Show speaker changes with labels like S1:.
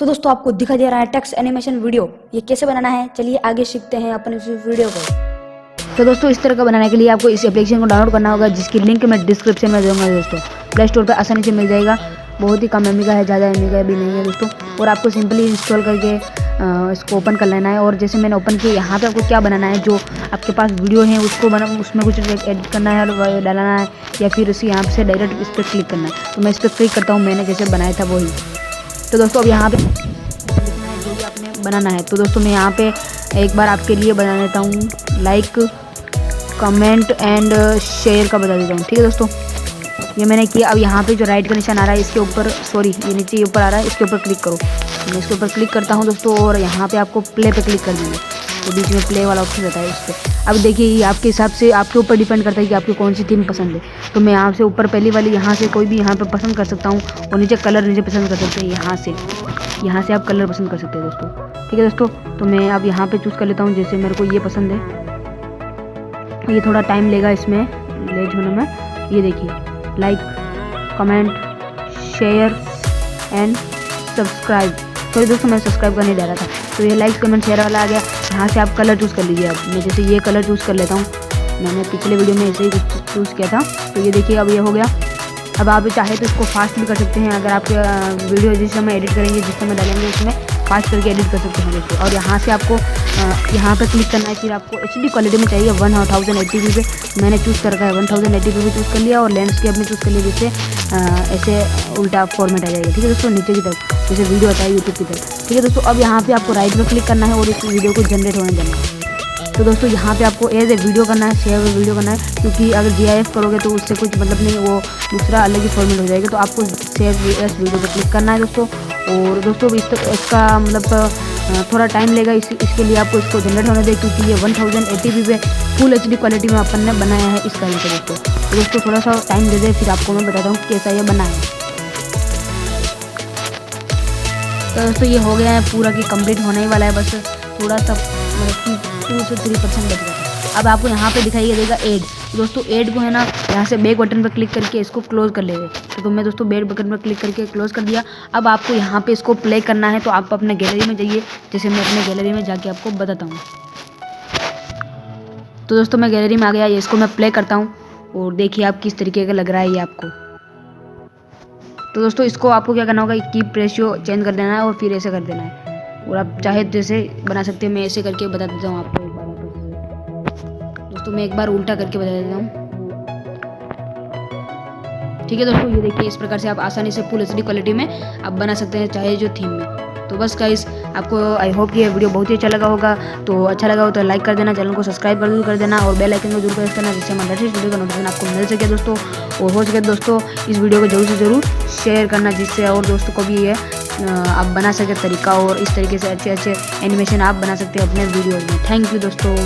S1: तो दोस्तों आपको दिखा दे रहा है टेक्स्ट एनिमेशन वीडियो, ये कैसे बनाना है चलिए आगे सीखते हैं अपन इस वीडियो को। तो दोस्तों इस तरह का बनाने के लिए आपको इस एप्लीकेशन को डाउनलोड करना होगा, जिसकी लिंक मैं डिस्क्रिप्शन में दूंगा दोस्तों। प्ले स्टोर पर आसानी से मिल जाएगा, बहुत ही कम एमबी का है, ज़्यादा एमबी का भी नहीं है दोस्तों। और आपको सिंपली इंस्टॉल करके इसको ओपन कर लेना है। और जैसे मैंने ओपन किया, यहाँ पे आपको क्या बनाना है, जो आपके पास वीडियो है उसको उसमें कुछ एडिट करना है और डालना है, या फिर उसी यहाँ से डायरेक्ट इस पर क्लिक करना है। तो मैं इस पर क्लिक करता हूँ, मैंने जैसे बनाया था वही। तो दोस्तों अब यहाँ पे लिखना है जो भी आपने बनाना है। तो दोस्तों मैं यहाँ पे एक बार आपके लिए बना लेता हूँ, लाइक कमेंट एंड शेयर का बता देता हूँ, ठीक है दोस्तों। ये मैंने किया। अब यहाँ पे जो राइट का निशान आ रहा है इसके ऊपर, सॉरी ये नीचे ये ऊपर आ रहा है, इसके ऊपर क्लिक करो। मैं इसके ऊपर क्लिक करता हूँ दोस्तों, और यहाँ पे आपको प्ले पे क्लिक कर दीजिए। तो बीच में प्ले वाला ऑप्शन रहता है, इस पर। अब देखिए ये आपके हिसाब से आपके ऊपर डिपेंड करता है कि आपको कौन सी थीम पसंद है। तो मैं यहाँ से ऊपर पहली वाली यहाँ से कोई भी यहाँ पे पसंद कर सकता हूँ, और नीचे कलर नीचे पसंद कर सकते हैं। यहाँ से आप कलर पसंद कर सकते हैं दोस्तों, ठीक है दोस्तों। तो मैं अब यहाँ पे चूज़ कर लेता हूँ, जैसे मेरे को ये पसंद है। ये थोड़ा टाइम लेगा इसमें लेट होने में। ये देखिए like comment share and subscribe. Sorry दोस्तों मैं सब्सक्राइब करने जा रहा था। तो ये लाइक कमेंट शेयर वाला आ गया। यहाँ से आप कलर चूज़ कर लीजिए। अब मैं जैसे ये कलर चूज़ कर लेता हूँ, मैंने पिछले वीडियो में ऐसे ही चूज़ किया था। तो ये देखिए अब ये हो गया। अब आप चाहे तो इसको फास्ट भी कर सकते हैं, अगर आपके वीडियो जिस समय एडिट करेंगे, जिस समय डालेंगे उसमें फास्ट करके एडिट कर सकते हैं दोस्तों। और यहाँ से आपको यहाँ पर क्लिक करना है। फिर आपको HD क्वालिटी में चाहिए 1080p पे, मैंने चूज़ कर रखा है 1080p पे चूज़ कर लिया, और लैंडस्केप में चूज़ कर लिया, जिससे ऐसे उल्टा फॉर्मेट आ जाएगा, ठीक है दोस्तों, नीचे की तरफ जैसे वीडियो आता है यूट्यूब की तरफ, ठीक है दोस्तों। अब यहाँ पे आपको राइट में क्लिक करना है और इस वीडियो को जनरेट होने देना है। तो दोस्तों यहाँ पे आपको एज ए वीडियो करना है, शेयर वीडियो करना है, क्योंकि अगर GIF करोगे तो उससे कुछ मतलब नहीं, वो दूसरा अलग ही फॉर्मेट हो जाएगा। तो आपको शेयर एज वीडियो पर क्लिक करना है दोस्तों। और दोस्तों इसका मतलब थोड़ा टाइम लेगा, इसके लिए आपको इसको जनरेट होने दें, क्योंकि ये 1080p पे फुल HD क्वालिटी में अपन ने बनाया है इस कारण से दोस्तों। तो दोस्तों थोड़ा सा टाइम दे दे, फिर आपको मैं बताता हूँ कैसा ये बना है। तो दोस्तों ये हो गया है पूरा कि कंप्लीट होने ही वाला है, बस थोड़ा सा मतलब कि 2 से 3% बच गया। अब आपको यहाँ पे दिखाई देगा ऐड। दोस्तों ऐड को है ना, यहाँ से बैक बटन पर क्लिक करके इसको क्लोज कर लेंगे। तो मैं दोस्तों बैक बटन पर क्लिक करके क्लोज कर दिया। अब आपको यहाँ पे इसको प्ले करना है, तो आप अपने गैलरी में जाइए, जैसे मैं अपने गैलरी में जाके आपको बताता हूँ। तो दोस्तों मैं गैलरी में आ गया, इसको मैं प्ले करता हूँ, और देखिए आप किस तरीके का लग रहा है ये आपको। तो दोस्तों इसको आपको क्या करना होगा, कीप रेशियो चेंज कर देना है, और फिर ऐसे कर देना है। और आप चाहे जैसे बना सकते हैं, मैं ऐसे करके बता देता हूँ आपको एक बार वापस। दोस्तों मैं एक बार उल्टा करके बता देता हूँ, ठीक है दोस्तों। ये देखिए इस प्रकार से आप आसानी से फुल HD क्वालिटी में आप बना सकते हैं, चाहे जो थीम में। तो बस गाइस आपको आई होप कि ये वीडियो बहुत ही अच्छा लगा होगा। तो अच्छा लगा हो तो लाइक कर देना, चैनल को सब्सक्राइब कर देना, और बेल आइकन को जरूर प्रेस करना, जिससे हमारे लेटेस्ट वीडियो का नोटिफिकेशन आपको मिल सके दोस्तों। और हो सके दोस्तों इस वीडियो को जरूर से ज़रूर शेयर करना, जिससे और दोस्तों को भी ये आप बना सके तरीका, और इस तरीके से अच्छे अच्छे एनिमेशन आप बना सकते हैं अपने वीडियोज़ में। थैंक यू दोस्तों।